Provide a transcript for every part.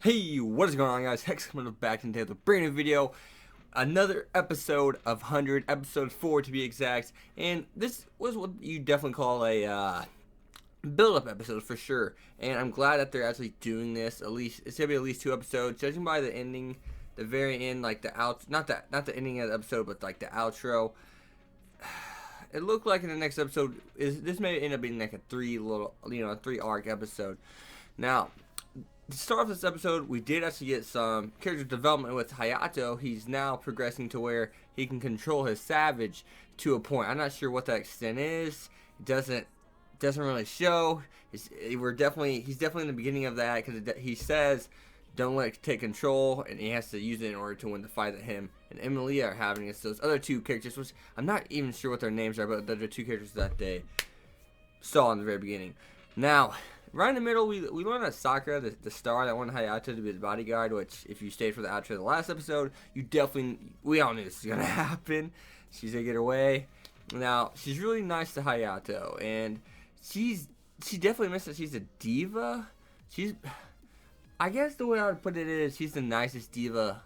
Hey, what is going on, guys? Hex coming back today with a brand new video. Another episode of 100, episode 4 to be exact. And this was what you definitely call a build-up episode for sure. And I'm glad that they're actually doing this. At least it's gonna be at least 2 episodes. Judging by the ending, the very end, like the not the ending of the episode, but like the outro. It looked like in the next episode this may end up being like a 3 arc episode. Now, to start off this episode, we did actually get some character development with Hayato. He's now progressing to where he can control his Savage to a point. I'm not sure what that extent is. It doesn't really show. He's definitely in the beginning of that because he says, "Don't let it take control," and he has to use it in order to win the fight that him and Emilia are having against those other 2 characters, which I'm not even sure what their names are, but they're the 2 characters that they saw in the very beginning. Now, right in the middle, we learned that Sakura, the star that wanted Hayato to be his bodyguard, which, if you stayed for the outro of the last episode, we all knew this was going to happen. She's going to get her way. Now, she's really nice to Hayato, and she definitely admits that she's a diva. I guess the way I would put it is, she's the nicest diva.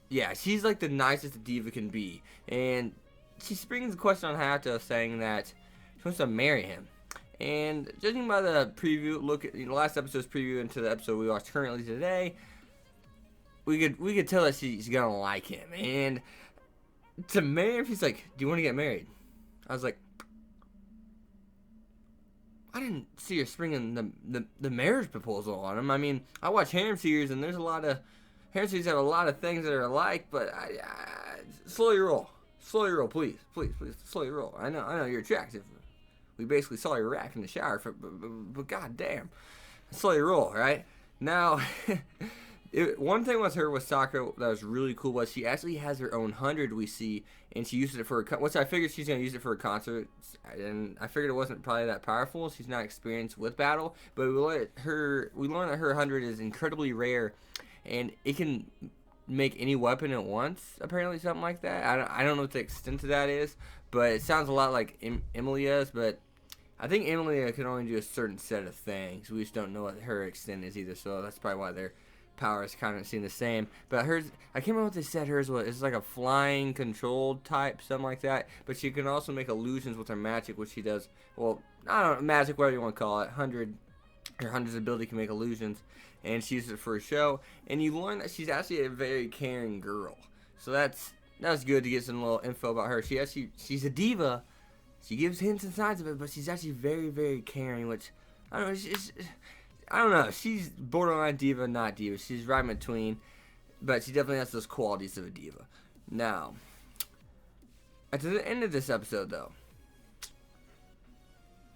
Yeah, she's like the nicest a diva can be. And she springs the question on Hayato, saying that she wants to marry him. And judging by the preview, look at last episode's preview into the episode we watched currently today, we could tell that she's gonna like him. And to marry him, she's like, "Do you want to get married?" I was like, I didn't see her springing the marriage proposal on him. I mean, I watch harem series, and there's a lot of harem series have a lot of things that are alike, but slowly roll, please, slowly roll. I know you're attractive. We basically saw your rack in the shower, but goddamn, slowly roll, right? Now, one thing with her, with Sakura, that was really cool was she actually has her own 100 we see, and she uses it for which I figured she's going to use it for a concert, and I figured it wasn't probably that powerful. She's not experienced with battle, but we learned that her 100 is incredibly rare, and it can make any weapon at once, apparently, something like that. I don't know what the extent of that is, but it sounds a lot like Emilia's, but I think Emilia can only do a certain set of things. We just don't know what her extent is either, so that's probably why their powers kind of seem the same. But hers, I can't remember what they said hers was. It's like a flying controlled type, something like that. But she can also make illusions with her magic, which she does. Well, I don't know, magic, whatever you want to call it. Her 100's ability can make illusions, and she uses it for a show. And you learn that she's actually a very caring girl. So that's good to get some little info about her. She's a diva. She gives hints and signs of it, but she's actually very, very caring, which, I don't know, I don't know. She's borderline diva, not diva. She's right in between, but she definitely has those qualities of a diva. Now, at the end of this episode, though,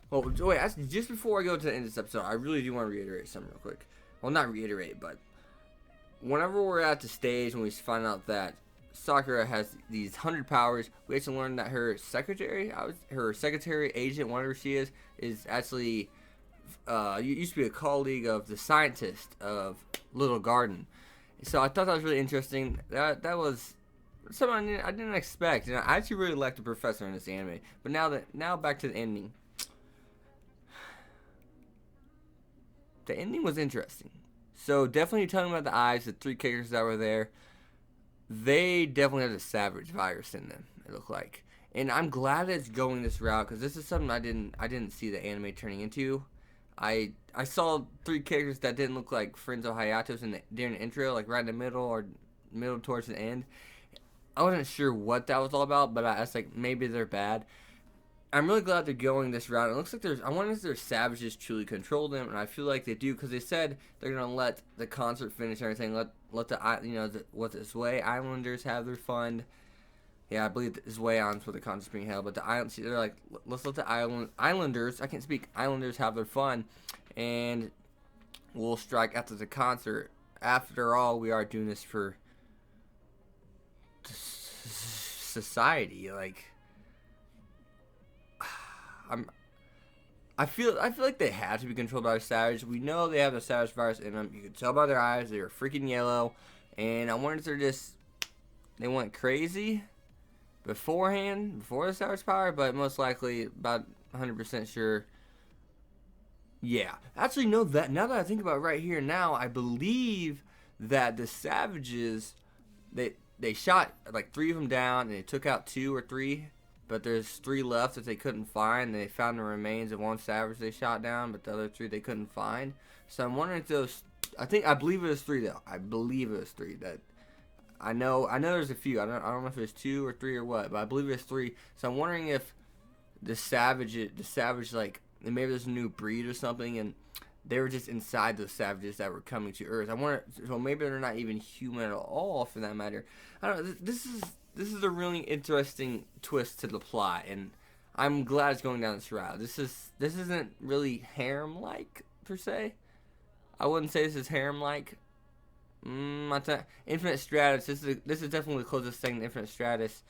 well, wait, actually, just before I go to the end of this episode, I really do want to reiterate something real quick. Well, not reiterate, but whenever we're at the stage when we find out that Sakura has these 100 powers, we actually learn that her secretary agent, whatever she is actually used to be a colleague of the scientist of Little Garden. So I thought that was really interesting. That was something I didn't expect, and I actually really liked the professor in this anime. But now back to the ending. The ending was interesting. So definitely telling about the eyes, the 3 characters that were there. They definitely have the Savage virus in them, it looked like. And I'm glad it's going this route, because this is something I didn't see the anime turning into. I saw 3 characters that didn't look like friends of Hayato's during the intro, like right in the middle or middle towards the end. I wasn't sure what that was all about, but I was like, maybe they're bad. I'm really glad they're going this route. It looks like I wonder if their savages truly control them, and I feel like they do, because they said they're gonna let the concert finish and everything. Let the Zwei Islanders have their fun. Yeah, I believe the Zwei Islands where the concert's being held, but they're like, let's let the Islanders, I can't speak, Islanders have their fun, and we'll strike after the concert. After all, we are doing this for society, like. I feel like they have to be controlled by the Savage. We know they have the Savage virus in them. You can tell by their eyes. They were freaking yellow. And I wonder if they went crazy before the Savage power. But most likely, about 100% sure, Yeah, actually, no. That now that I think about it right here now, I believe that the savages they shot like three of them down and they took out two or three, but there's three left that they couldn't find. They found the remains of one savage they shot down, but the other three they couldn't find. So I'm wondering if those. I believe it was three though. I believe it was three. That I know there's a few. I don't know if there's two or three or what, but I believe it's three. So I'm wondering if the savage like maybe there's a new breed or something, and they were just inside those savages that were coming to Earth. I wonder, so maybe they're not even human at all, for that matter. I don't know. This is a really interesting twist to the plot, and I'm glad it's going down this route. This isn't really harem like per se. I wouldn't say this is harem like. Infinite Stratus. This is definitely the closest thing to Infinite Stratus.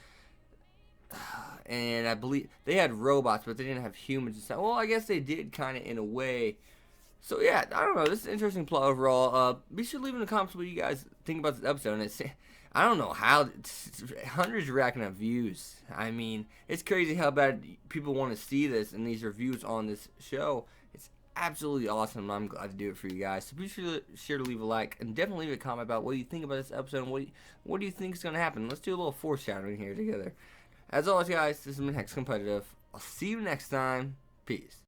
And I believe they had robots, but they didn't have humans and stuff. Well, I guess they did kind of in a way. So yeah, I don't know. This is an interesting plot overall. Be sure to leave in the comments what you guys think about this episode. And I don't know how hundreds racking up views. I mean, it's crazy how bad people want to see this and these reviews on this show. It's absolutely awesome. I'm glad to do it for you guys. So be sure to leave a like and definitely leave a comment about what you think about this episode and what do you think is going to happen. Let's do a little foreshadowing here together. As always, guys, this has been Hex Competitive. I'll see you next time. Peace.